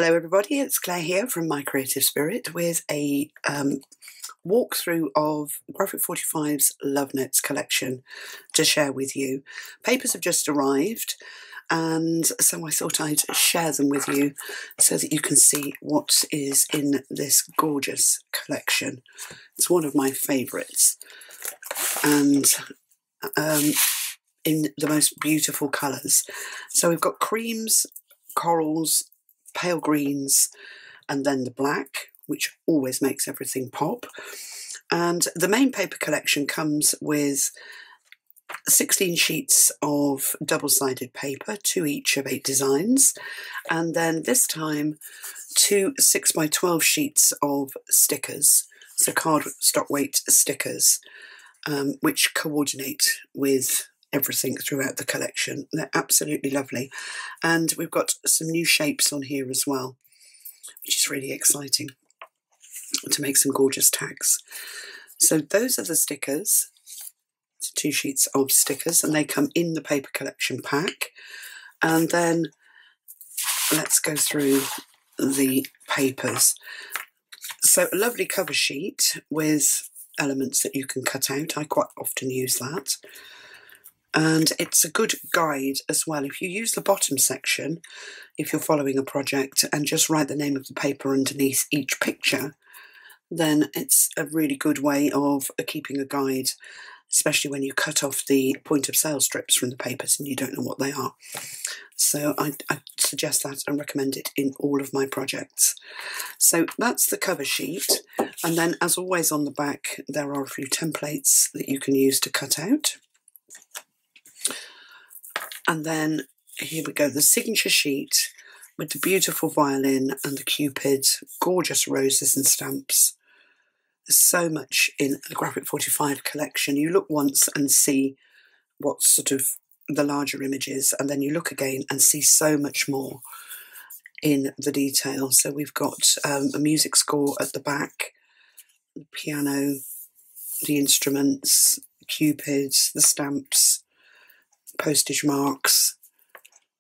Hello everybody, it's Claire here from My Creative Spirit with a walkthrough of Graphic 45's Love Notes collection to share with you. Papers have just arrived and so I thought I'd share them with you so that you can see what is in this gorgeous collection. It's one of my favourites and in the most beautiful colours. So we've got creams, corals, pale greens, and then the black, which always makes everything pop. And the main paper collection comes with 16 sheets of double-sided paper, 2 each of 8 designs, and then this time 2 6x12 sheets of stickers, so cardstock weight stickers, which coordinate with everything throughout the collection. They're absolutely lovely. And we've got some new shapes on here as well, which is really exciting to make some gorgeous tags. So those are the stickers. It's 2 sheets of stickers and they come in the paper collection pack. And then let's go through the papers. So a lovely cover sheet with elements that you can cut out. I quite often use that. And it's a good guide as well. If you use the bottom section, if you're following a project, and just write the name of the paper underneath each picture, then it's a really good way of keeping a guide, especially when you cut off the point of sale strips from the papers and you don't know what they are. So I suggest that and recommend it in all of my projects. So that's the cover sheet. And then as always on the back, there are a few templates that you can use to cut out. And then here we go, the signature sheet with the beautiful violin and the cupid, gorgeous roses and stamps. There's so much in the Graphic 45 collection. You look once and see what's sort of the larger images, and then you look again and see so much more in the detail. So we've got a music score at the back, the piano, the instruments, cupids, the stamps, postage marks.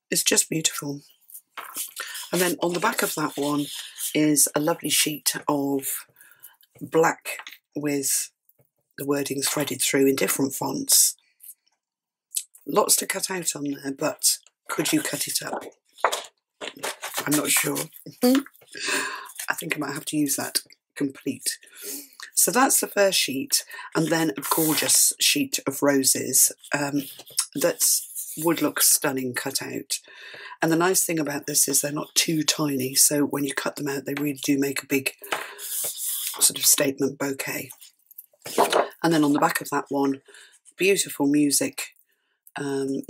It's just beautiful. And then on the back of that one is a lovely sheet of black with the wording threaded through in different fonts. Lots to cut out on there, but could you cut it up? I'm not sure. I think I might have to use that complete. So that's the first sheet, and then a gorgeous sheet of roses that would look stunning cut out. And the nice thing about this is they're not too tiny, so when you cut them out they really do make a big sort of statement bouquet. And then on the back of that one, beautiful music,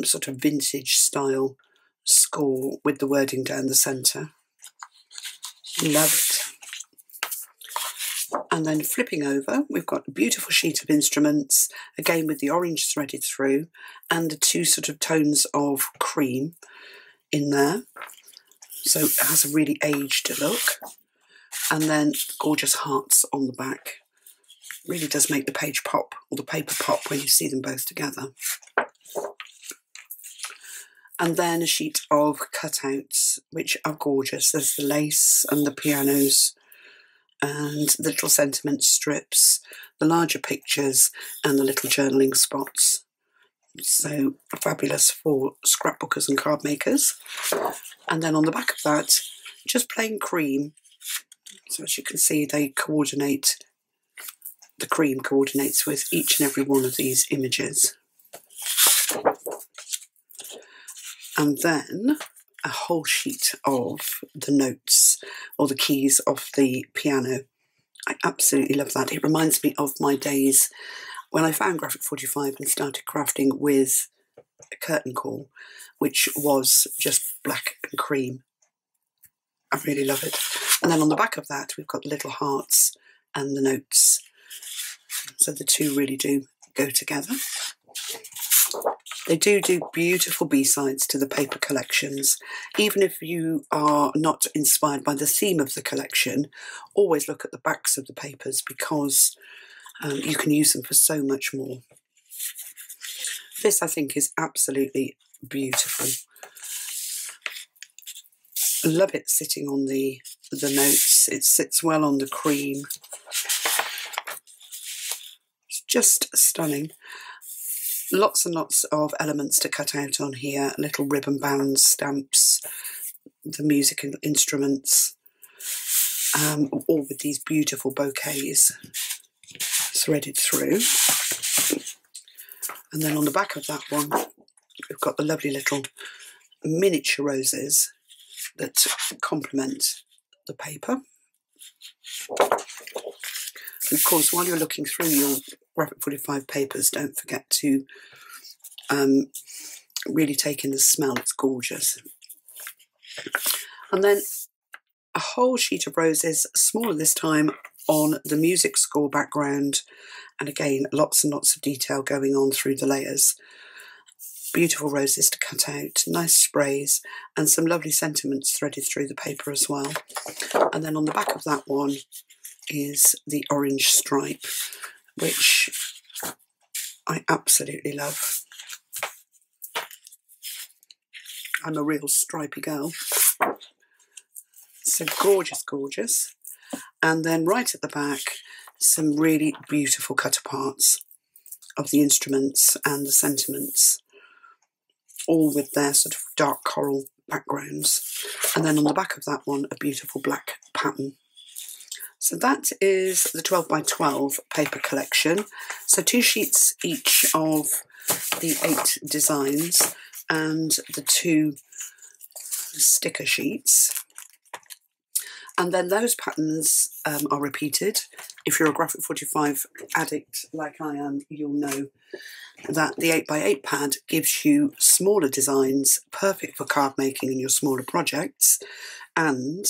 sort of vintage style score with the wording down the centre. Love it. And then flipping over, we've got a beautiful sheet of instruments, again with the orange threaded through, and the 2 sort of tones of cream in there. So it has a really aged look. And then gorgeous hearts on the back. Really does make the page pop, or the paper pop, when you see them both together. And then a sheet of cutouts, which are gorgeous. There's the lace and the pianos, and the little sentiment strips, the larger pictures, and the little journaling spots. So fabulous for scrapbookers and card makers. And then on the back of that, just plain cream. So as you can see, they coordinate, the cream coordinates with each and every one of these images. And then a whole sheet of the notes or the keys of the piano. I absolutely love that. It reminds me of my days when I found Graphic 45 and started crafting with a curtain call, which was just black and cream. I really love it. And then on the back of that, we've got the little hearts and the notes. So the two really do go together. They do beautiful B-sides to the paper collections. Even if you are not inspired by the theme of the collection, always look at the backs of the papers because you can use them for so much more. This, I think, is absolutely beautiful. Love it sitting on the notes. It sits well on the cream. It's just stunning. Lots and lots of elements to cut out on here. Little ribbon bands, stamps, the music and instruments, all with these beautiful bouquets threaded through. And then on the back of that one, we've got the lovely little miniature roses that complement the paper. And of course, while you're looking through your Graphic 45 papers, don't forget to really take in the smell. It's gorgeous. And then a whole sheet of roses, smaller this time, on the music score background. And again, lots and lots of detail going on through the layers. Beautiful roses to cut out, nice sprays, and some lovely sentiments threaded through the paper as well. And then on the back of that one is the orange stripe, which I absolutely love. I'm a real stripy girl. So gorgeous, gorgeous. And then right at the back, some really beautiful cut aparts of the instruments and the sentiments, all with their sort of dark coral backgrounds. And then on the back of that one, a beautiful black pattern. So that is the 12 by 12 paper collection. So 2 sheets each of the 8 designs and the 2 sticker sheets. And then those patterns are repeated. If you're a Graphic 45 addict like I am, you'll know that the 8x8 pad gives you smaller designs, perfect for card making and your smaller projects, and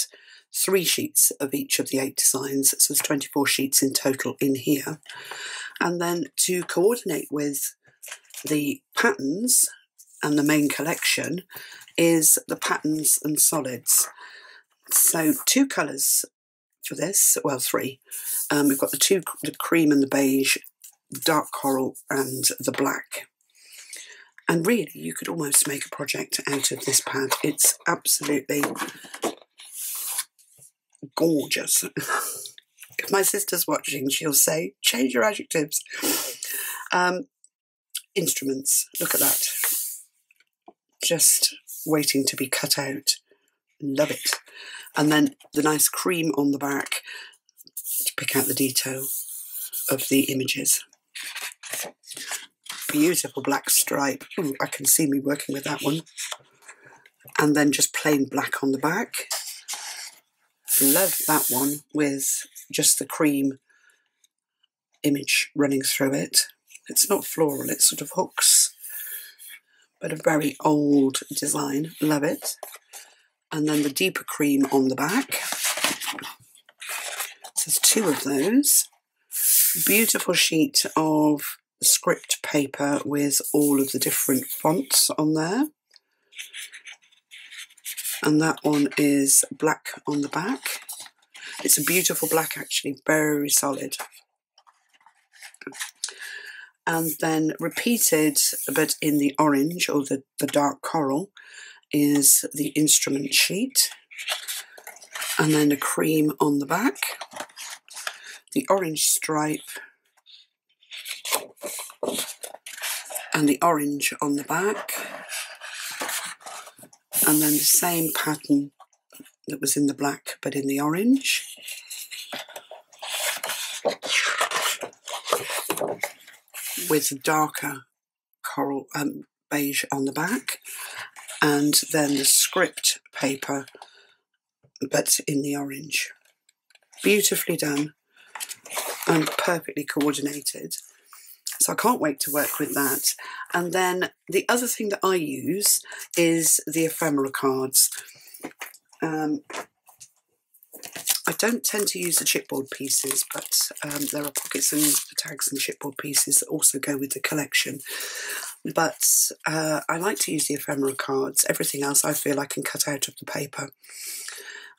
3 sheets of each of the 8 designs. So there's 24 sheets in total in here. And then to coordinate with the patterns and the main collection is the patterns and solids. So 2 colours for this, well 3. We've got the cream and the beige, the dark coral and the black. And really you could almost make a project out of this pad. It's absolutely gorgeous. If my sister's watching, she'll say, change your adjectives. Instruments, look at that. Just waiting to be cut out. Love it. And then the nice cream on the back to pick out the detail of the images. Beautiful black stripe. Ooh, I can see me working with that one. And then just plain black on the back. Love that one with just the cream image running through it. It's not floral, it sort of hooks, but a very old design. Love it. And then the deeper cream on the back. So there's 2 of those. Beautiful sheet of script paper with all of the different fonts on there. And that one is black on the back. It's a beautiful black actually, very solid. And then repeated, but in the orange or the dark coral, is the instrument sheet, and then a cream on the back, the orange stripe, and the orange on the back, and then the same pattern that was in the black but in the orange, with darker coral beige on the back, and then the script paper but in the orange. Beautifully done and perfectly coordinated. So I can't wait to work with that. And then the other thing that I use is the ephemera cards. I don't tend to use the chipboard pieces, but there are pockets and tags and chipboard pieces that also go with the collection. But I like to use the ephemera cards. Everything else I feel I can cut out of the paper.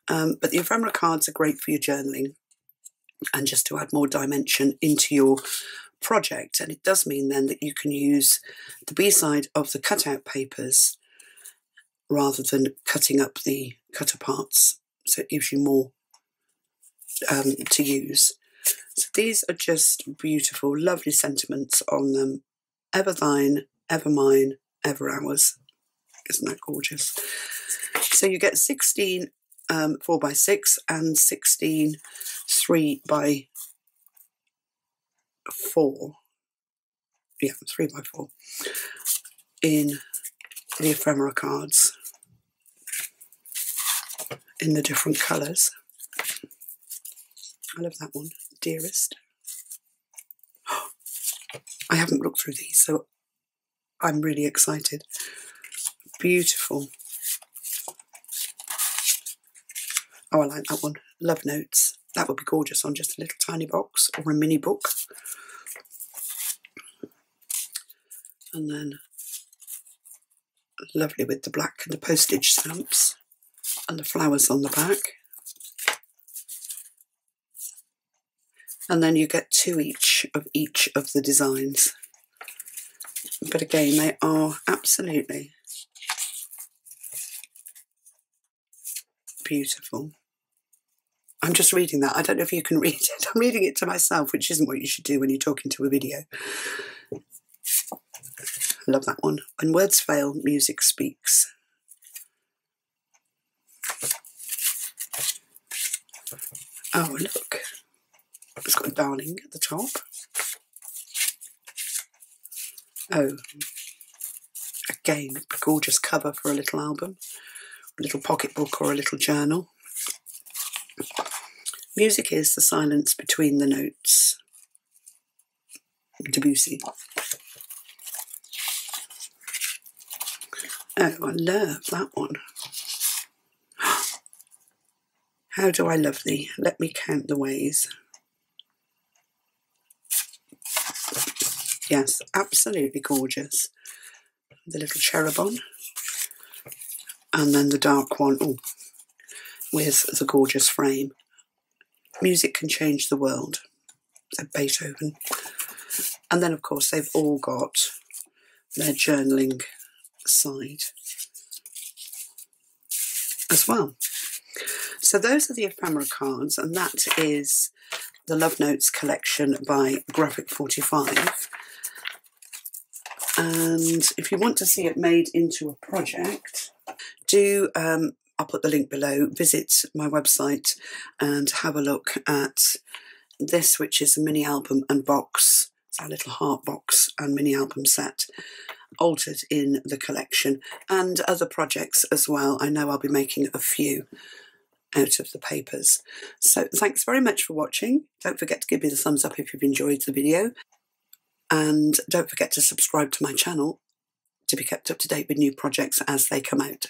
But the ephemera cards are great for your journaling and just to add more dimension into your project. And it does mean then that you can use the B-side of the cutout papers rather than cutting up the cutter parts, so it gives you more to use. So these are just beautiful, lovely sentiments on them. Ever thine, ever mine, ever ours. Isn't that gorgeous? So you get 16 4x6 and 16 3x4. Yeah, 3x4 in the ephemera cards in the different colours. I love that one, Dearest. I haven't looked through these, so I'm really excited. Beautiful. Oh, I like that one. Love Notes. That would be gorgeous on just a little tiny box or a mini book. And then lovely with the black and the postage stamps and the flowers on the back. And then you get 2 each of the designs. But again, they are absolutely beautiful. I'm just reading that. I don't know if you can read it. I'm reading it to myself, which isn't what you should do when you're talking to a video. I love that one. When words fail, music speaks. Oh, look. It's got a darling at the top. Oh, again, a gorgeous cover for a little album, a little pocketbook or a little journal. Music is the silence between the notes. Debussy. Oh, I love that one. How do I love thee? Let me count the ways. Yes, absolutely gorgeous. The little cherub on. And then the dark one, oh, with the gorgeous frame. Music can change the world, said Beethoven. And then, of course, they've all got their journaling side as well. So those are the ephemera cards, and that is the Love Notes collection by Graphic 45. And if you want to see it made into a project, do, I'll put the link below, visit my website and have a look at this, which is a mini album and box. It's a little heart box and mini album set, altered in the collection, and other projects as well. I know I'll be making a few out of the papers. So thanks very much for watching. Don't forget to give me the thumbs up if you've enjoyed the video. And don't forget to subscribe to my channel to be kept up to date with new projects as they come out.